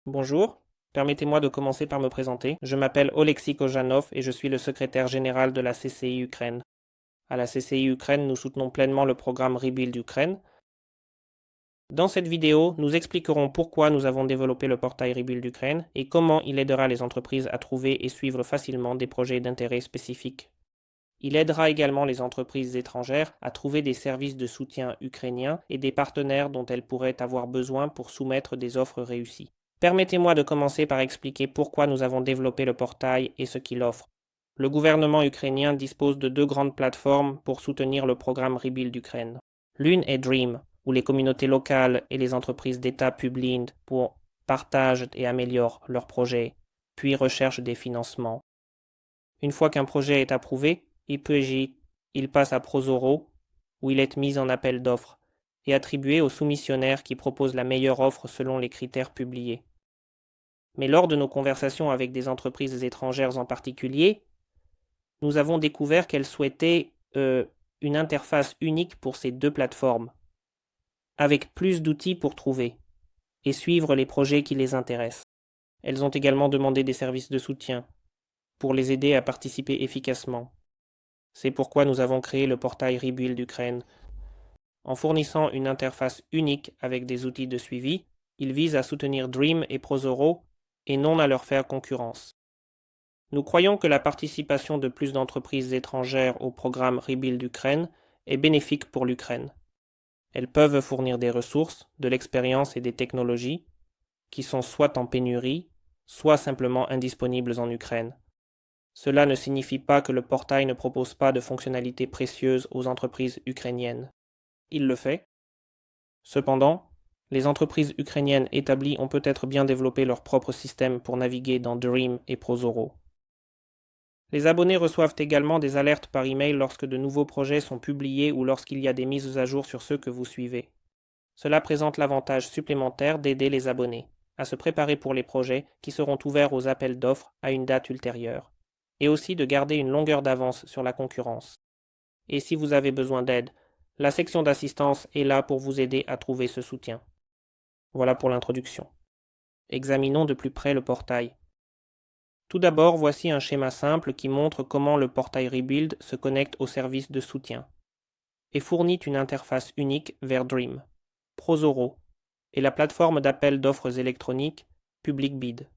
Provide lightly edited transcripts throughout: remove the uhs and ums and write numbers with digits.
Bonjour, permettez-moi de commencer par me présenter. Je m'appelle Oleksiy Kojanov et je suis le secrétaire général de la CCI Ukraine. À la CCI Ukraine, nous soutenons pleinement le programme Rebuild Ukraine. Dans cette vidéo, nous expliquerons pourquoi nous avons développé le portail Rebuild Ukraine et comment il aidera les entreprises à trouver et suivre facilement des projets d'intérêt spécifique. Il aidera également les entreprises étrangères à trouver des services de soutien ukrainiens et des partenaires dont elles pourraient avoir besoin pour soumettre des offres réussies. Permettez-moi de commencer par expliquer pourquoi nous avons développé le portail et ce qu'il offre. Le gouvernement ukrainien dispose de deux grandes plateformes pour soutenir le programme Rebuild Ukraine. L'une est Dream, où les communautés locales et les entreprises d'État publient pour partagent et améliorent leurs projets, puis recherchent des financements. Une fois qu'un projet est approuvé, il passe à Prozoro, où il est mis en appel d'offres et attribué aux soumissionnaires qui proposent la meilleure offre selon les critères publiés. Mais lors de nos conversations avec des entreprises étrangères en particulier, nous avons découvert qu'elles souhaitaient une interface unique pour ces deux plateformes, avec plus d'outils pour trouver et suivre les projets qui les intéressent. Elles ont également demandé des services de soutien pour les aider à participer efficacement. C'est pourquoi nous avons créé le portail Rebuild Ukraine. En fournissant une interface unique avec des outils de suivi, il vise à soutenir Dream et Prozoro et non à leur faire concurrence. Nous croyons que la participation de plus d'entreprises étrangères au programme Rebuild Ukraine est bénéfique pour l'Ukraine. Elles peuvent fournir des ressources, de l'expérience et des technologies qui sont soit en pénurie, soit simplement indisponibles en Ukraine. Cela ne signifie pas que le portail ne propose pas de fonctionnalités précieuses aux entreprises ukrainiennes. Il le fait. Cependant, les entreprises ukrainiennes établies ont peut-être bien développé leur propre système pour naviguer dans Dream et Prozoro. Les abonnés reçoivent également des alertes par email lorsque de nouveaux projets sont publiés ou lorsqu'il y a des mises à jour sur ceux que vous suivez. Cela présente l'avantage supplémentaire d'aider les abonnés à se préparer pour les projets qui seront ouverts aux appels d'offres à une date ultérieure, et aussi de garder une longueur d'avance sur la concurrence. Et si vous avez besoin d'aide, la section d'assistance est là pour vous aider à trouver ce soutien. Voilà pour l'introduction. Examinons de plus près le portail. Tout d'abord, voici un schéma simple qui montre comment le portail Rebuild se connecte au service de soutien et fournit une interface unique vers Dream, Prozoro et la plateforme d'appel d'offres électroniques PublicBid.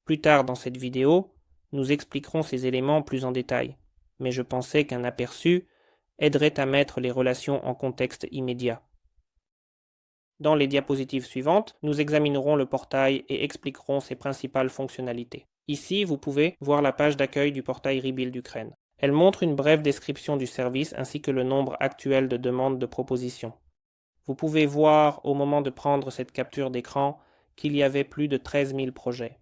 Plus tard dans cette vidéo, nous expliquerons ces éléments plus en détail, mais je pensais qu'un aperçu aiderait à mettre les relations en contexte immédiat. Dans les diapositives suivantes, nous examinerons le portail et expliquerons ses principales fonctionnalités. Ici, vous pouvez voir la page d'accueil du portail Rebuild Ukraine. Elle montre une brève description du service ainsi que le nombre actuel de demandes de propositions. Vous pouvez voir au moment de prendre cette capture d'écran qu'il y avait plus de 13 000 projets.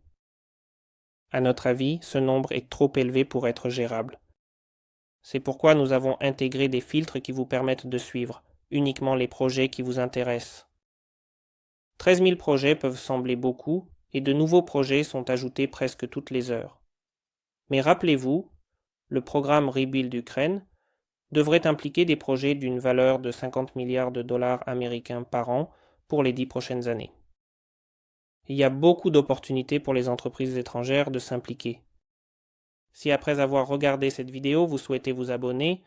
À notre avis, ce nombre est trop élevé pour être gérable. C'est pourquoi nous avons intégré des filtres qui vous permettent de suivre uniquement les projets qui vous intéressent. 13 000 projets peuvent sembler beaucoup, et de nouveaux projets sont ajoutés presque toutes les heures. Mais rappelez-vous, le programme Rebuild Ukraine devrait impliquer des projets d'une valeur de 50 milliards de dollars américains par an pour les 10 prochaines années. Il y a beaucoup d'opportunités pour les entreprises étrangères de s'impliquer. Si après avoir regardé cette vidéo, vous souhaitez vous abonner,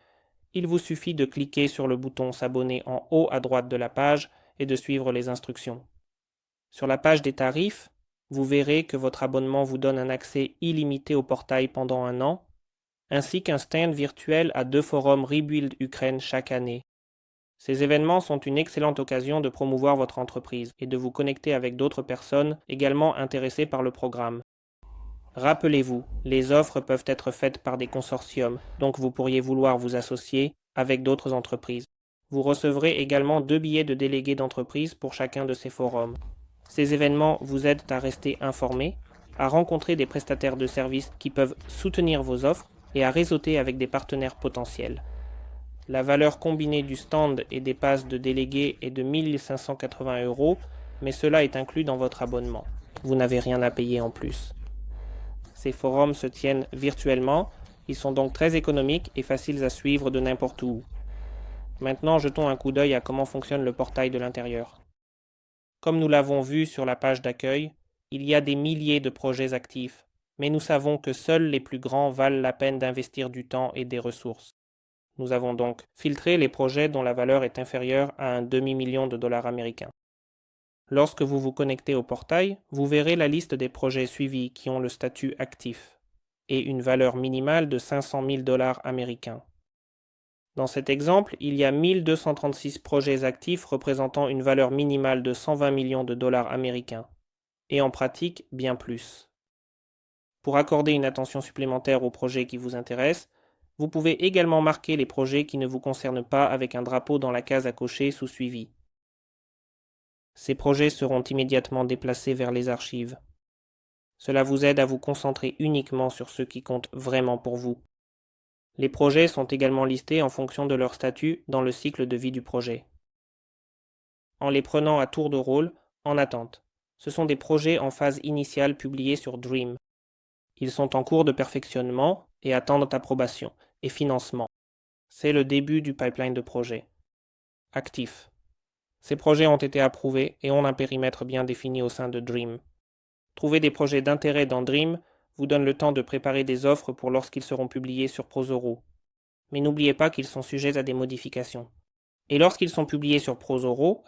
il vous suffit de cliquer sur le bouton s'abonner en haut à droite de la page et de suivre les instructions. Sur la page des tarifs, vous verrez que votre abonnement vous donne un accès illimité au portail pendant 1 an, ainsi qu'un stand virtuel à 2 forums Rebuild Ukraine chaque année. Ces événements sont une excellente occasion de promouvoir votre entreprise et de vous connecter avec d'autres personnes également intéressées par le programme. Rappelez-vous, les offres peuvent être faites par des consortiums, donc vous pourriez vouloir vous associer avec d'autres entreprises. Vous recevrez également 2 billets de délégués d'entreprise pour chacun de ces forums. Ces événements vous aident à rester informés, à rencontrer des prestataires de services qui peuvent soutenir vos offres et à réseauter avec des partenaires potentiels. La valeur combinée du stand et des passes de délégués est de 1 580 €, mais cela est inclus dans votre abonnement. Vous n'avez rien à payer en plus. Ces forums se tiennent virtuellement, ils sont donc très économiques et faciles à suivre de n'importe où. Maintenant, jetons un coup d'œil à comment fonctionne le portail de l'intérieur. Comme nous l'avons vu sur la page d'accueil, il y a des milliers de projets actifs, mais nous savons que seuls les plus grands valent la peine d'investir du temps et des ressources. Nous avons donc filtré les projets dont la valeur est inférieure à un demi-million de dollars américains. Lorsque vous vous connectez au portail, vous verrez la liste des projets suivis qui ont le statut actif et une valeur minimale de 500 000 dollars américains. Dans cet exemple, il y a 1236 projets actifs représentant une valeur minimale de 120 millions de dollars américains, et en pratique bien plus. Pour accorder une attention supplémentaire aux projets qui vous intéressent, vous pouvez également marquer les projets qui ne vous concernent pas avec un drapeau dans la case à cocher sous Suivi. Ces projets seront immédiatement déplacés vers les archives. Cela vous aide à vous concentrer uniquement sur ce qui compte vraiment pour vous. Les projets sont également listés en fonction de leur statut dans le cycle de vie du projet. En les prenant à tour de rôle, en attente, ce sont des projets en phase initiale publiés sur Dream. Ils sont en cours de perfectionnement et attendent approbation et financement. C'est le début du pipeline de projets. Actif. Ces projets ont été approuvés et ont un périmètre bien défini au sein de Dream. Trouver des projets d'intérêt dans Dream vous donne le temps de préparer des offres pour lorsqu'ils seront publiés sur Prozoro. Mais n'oubliez pas qu'ils sont sujets à des modifications. Et lorsqu'ils sont publiés sur Prozoro,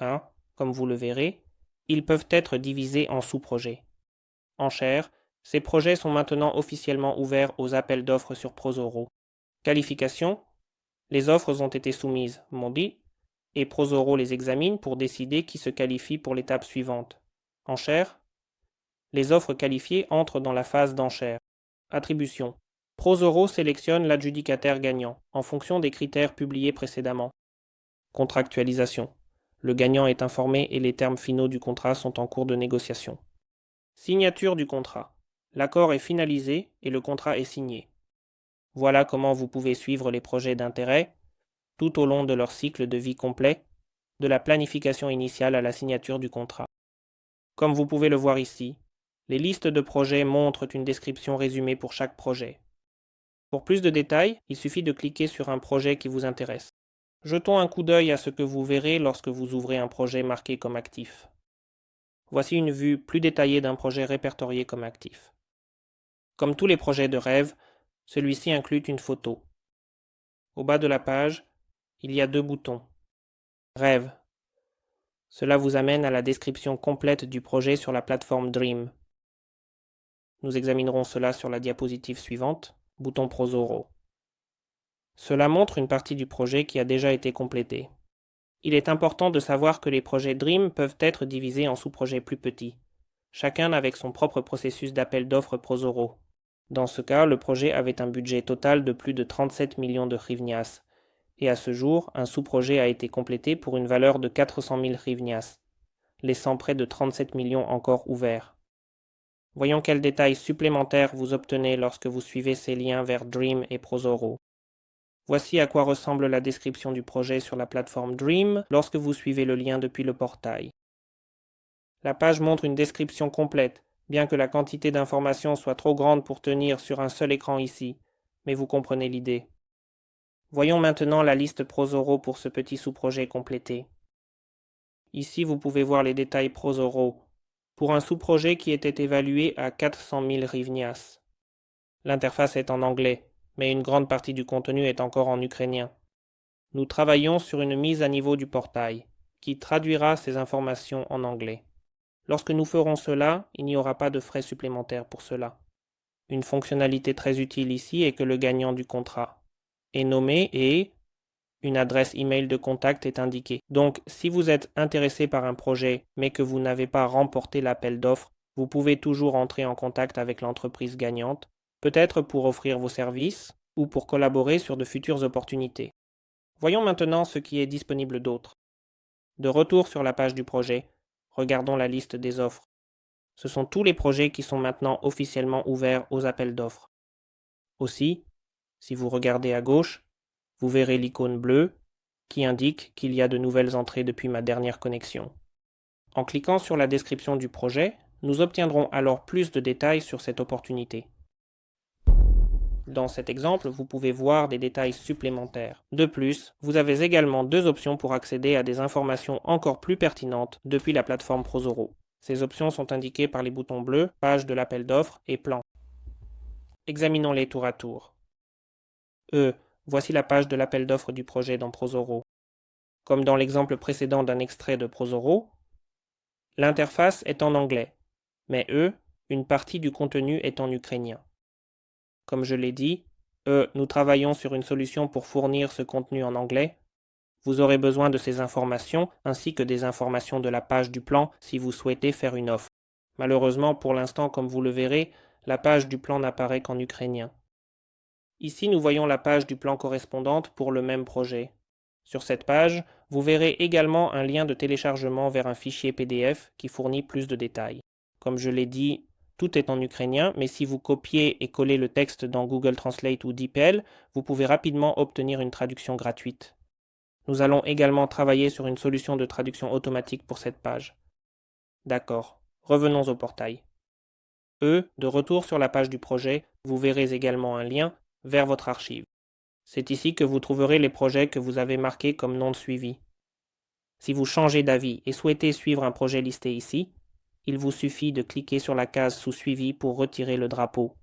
comme vous le verrez, ils peuvent être divisés en sous-projets. Enchères, ces projets sont maintenant officiellement ouverts aux appels d'offres sur Prozoro. Qualification, les offres ont été soumises, dit, et Prozoro les examine pour décider qui se qualifie pour l'étape suivante. Enchères, les offres qualifiées entrent dans la phase d'enchères. Attribution. Prozoro sélectionne l'adjudicataire gagnant, en fonction des critères publiés précédemment. Contractualisation. Le gagnant est informé et les termes finaux du contrat sont en cours de négociation. Signature du contrat. L'accord est finalisé et le contrat est signé. Voilà comment vous pouvez suivre les projets d'intérêt tout au long de leur cycle de vie complet, de la planification initiale à la signature du contrat. Comme vous pouvez le voir ici, les listes de projets montrent une description résumée pour chaque projet. Pour plus de détails, il suffit de cliquer sur un projet qui vous intéresse. Jetons un coup d'œil à ce que vous verrez lorsque vous ouvrez un projet marqué comme actif. Voici une vue plus détaillée d'un projet répertorié comme actif. Comme tous les projets de rêve, celui-ci inclut une photo. Au bas de la page, il y a 2 boutons. Rêve. Cela vous amène à la description complète du projet sur la plateforme Dream. Nous examinerons cela sur la diapositive suivante, bouton Prozoro. Cela montre une partie du projet qui a déjà été complétée. Il est important de savoir que les projets Dream peuvent être divisés en sous-projets plus petits, chacun avec son propre processus d'appel d'offres Prozoro. Dans ce cas, le projet avait un budget total de plus de 37 millions de hryvnias, et à ce jour, un sous-projet a été complété pour une valeur de 400 000 hryvnias, laissant près de 37 millions encore ouverts. Voyons quels détails supplémentaires vous obtenez lorsque vous suivez ces liens vers Dream et Prozoro. Voici à quoi ressemble la description du projet sur la plateforme Dream lorsque vous suivez le lien depuis le portail. La page montre une description complète, bien que la quantité d'informations soit trop grande pour tenir sur un seul écran ici, mais vous comprenez l'idée. Voyons maintenant la liste Prozoro pour ce petit sous-projet complété. Ici, vous pouvez voir les détails Prozoro, pour un sous-projet qui était évalué à 400 000 hryvnias. L'interface est en anglais, mais une grande partie du contenu est encore en ukrainien. Nous travaillons sur une mise à niveau du portail, qui traduira ces informations en anglais. Lorsque nous ferons cela, il n'y aura pas de frais supplémentaires pour cela. Une fonctionnalité très utile ici est que le gagnant du contrat est nommé et une adresse email de contact est indiquée. Donc, si vous êtes intéressé par un projet mais que vous n'avez pas remporté l'appel d'offres, vous pouvez toujours entrer en contact avec l'entreprise gagnante, peut-être pour offrir vos services ou pour collaborer sur de futures opportunités. Voyons maintenant ce qui est disponible d'autre. De retour sur la page du projet, regardons la liste des offres. Ce sont tous les projets qui sont maintenant officiellement ouverts aux appels d'offres. Aussi, si vous regardez à gauche, vous verrez l'icône bleue qui indique qu'il y a de nouvelles entrées depuis ma dernière connexion. En cliquant sur la description du projet, nous obtiendrons alors plus de détails sur cette opportunité. Dans cet exemple, vous pouvez voir des détails supplémentaires. De plus, vous avez également 2 options pour accéder à des informations encore plus pertinentes depuis la plateforme Prozoro. Ces options sont indiquées par les boutons bleus, page de l'appel d'offres et plan. Examinons-les tour à tour. Voici la page de l'appel d'offres du projet dans Prozoro. Comme dans l'exemple précédent d'un extrait de Prozoro, l'interface est en anglais, mais une partie du contenu est en ukrainien. Comme je l'ai dit, nous travaillons sur une solution pour fournir ce contenu en anglais. Vous aurez besoin de ces informations ainsi que des informations de la page du plan si vous souhaitez faire une offre. Malheureusement, pour l'instant, comme vous le verrez, la page du plan n'apparaît qu'en ukrainien. Ici, nous voyons la page du plan correspondante pour le même projet. Sur cette page, vous verrez également un lien de téléchargement vers un fichier PDF qui fournit plus de détails. Comme je l'ai dit, tout est en ukrainien, mais si vous copiez et collez le texte dans Google Translate ou DeepL, vous pouvez rapidement obtenir une traduction gratuite. Nous allons également travailler sur une solution de traduction automatique pour cette page. D'accord, revenons au portail. De retour sur la page du projet, vous verrez également un lien vers votre archive. C'est ici que vous trouverez les projets que vous avez marqués comme non suivis. Si vous changez d'avis et souhaitez suivre un projet listé ici, il vous suffit de cliquer sur la case sous suivi pour retirer le drapeau.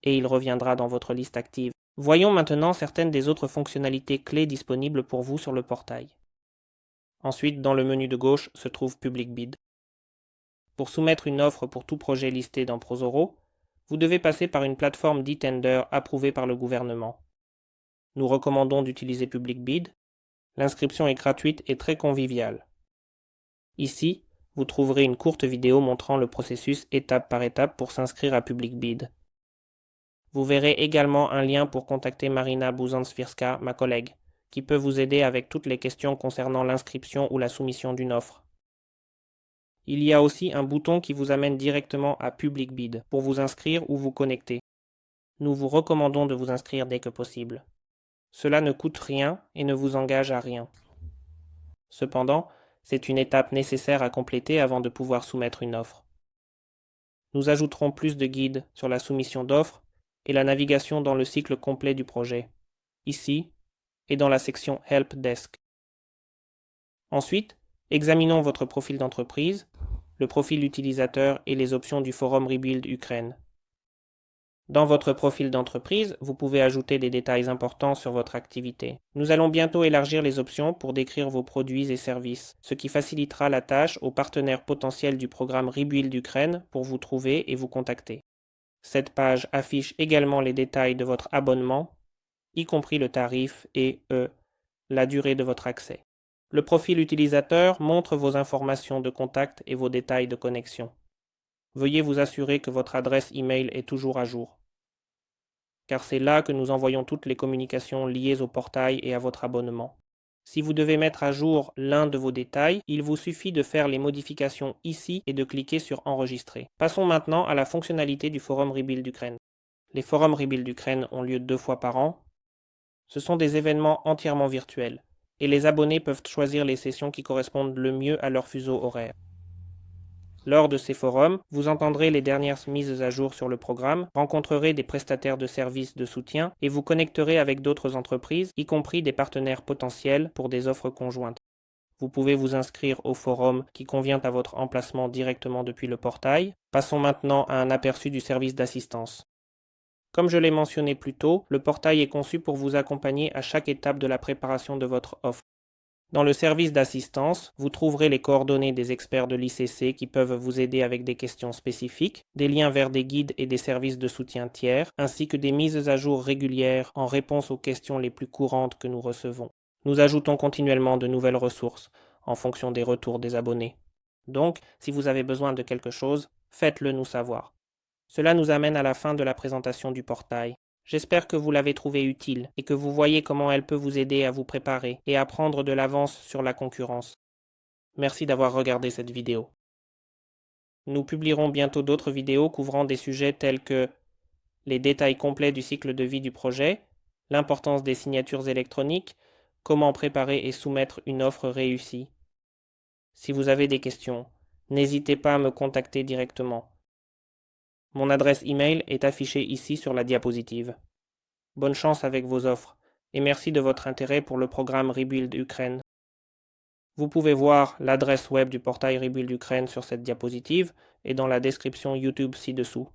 Et il reviendra dans votre liste active. Voyons maintenant certaines des autres fonctionnalités clés disponibles pour vous sur le portail. Ensuite, dans le menu de gauche se trouve Public Bid. Pour soumettre une offre pour tout projet listé dans Prozoro, vous devez passer par une plateforme d'e-tender approuvée par le gouvernement. Nous recommandons d'utiliser Public Bid. L'inscription est gratuite et très conviviale. Ici, vous trouverez une courte vidéo montrant le processus étape par étape pour s'inscrire à Public Bid. Vous verrez également un lien pour contacter Marina Buzan-Swirska, ma collègue, qui peut vous aider avec toutes les questions concernant l'inscription ou la soumission d'une offre. Il y a aussi un bouton qui vous amène directement à Public Bid pour vous inscrire ou vous connecter. Nous vous recommandons de vous inscrire dès que possible. Cela ne coûte rien et ne vous engage à rien. Cependant, c'est une étape nécessaire à compléter avant de pouvoir soumettre une offre. Nous ajouterons plus de guides sur la soumission d'offres et la navigation dans le cycle complet du projet, ici et dans la section Help Desk. Ensuite, examinons votre profil d'entreprise, le profil utilisateur et les options du forum Rebuild Ukraine. Dans votre profil d'entreprise, vous pouvez ajouter des détails importants sur votre activité. Nous allons bientôt élargir les options pour décrire vos produits et services, ce qui facilitera la tâche aux partenaires potentiels du programme Rebuild Ukraine pour vous trouver et vous contacter. Cette page affiche également les détails de votre abonnement, y compris le tarif et la durée de votre accès. Le profil utilisateur montre vos informations de contact et vos détails de connexion. Veuillez vous assurer que votre adresse email est toujours à jour, car c'est là que nous envoyons toutes les communications liées au portail et à votre abonnement. Si vous devez mettre à jour l'un de vos détails, il vous suffit de faire les modifications ici et de cliquer sur Enregistrer. Passons maintenant à la fonctionnalité du forum Rebuild Ukraine. Les forums Rebuild Ukraine ont lieu 2 fois par an. Ce sont des événements entièrement virtuels, et les abonnés peuvent choisir les sessions qui correspondent le mieux à leur fuseau horaire. Lors de ces forums, vous entendrez les dernières mises à jour sur le programme, rencontrerez des prestataires de services de soutien et vous connecterez avec d'autres entreprises, y compris des partenaires potentiels pour des offres conjointes. Vous pouvez vous inscrire au forum qui convient à votre emplacement directement depuis le portail. Passons maintenant à un aperçu du service d'assistance. Comme je l'ai mentionné plus tôt, le portail est conçu pour vous accompagner à chaque étape de la préparation de votre offre. Dans le service d'assistance, vous trouverez les coordonnées des experts de l'ICC qui peuvent vous aider avec des questions spécifiques, des liens vers des guides et des services de soutien tiers, ainsi que des mises à jour régulières en réponse aux questions les plus courantes que nous recevons. Nous ajoutons continuellement de nouvelles ressources en fonction des retours des abonnés. Donc, si vous avez besoin de quelque chose, faites-le nous savoir. Cela nous amène à la fin de la présentation du portail. J'espère que vous l'avez trouvée utile et que vous voyez comment elle peut vous aider à vous préparer et à prendre de l'avance sur la concurrence. Merci d'avoir regardé cette vidéo. Nous publierons bientôt d'autres vidéos couvrant des sujets tels que les détails complets du cycle de vie du projet, l'importance des signatures électroniques, comment préparer et soumettre une offre réussie. Si vous avez des questions, n'hésitez pas à me contacter directement. Mon adresse email est affichée ici sur la diapositive. Bonne chance avec vos offres et merci de votre intérêt pour le programme Rebuild Ukraine. Vous pouvez voir l'adresse web du portail Rebuild Ukraine sur cette diapositive et dans la description YouTube ci-dessous.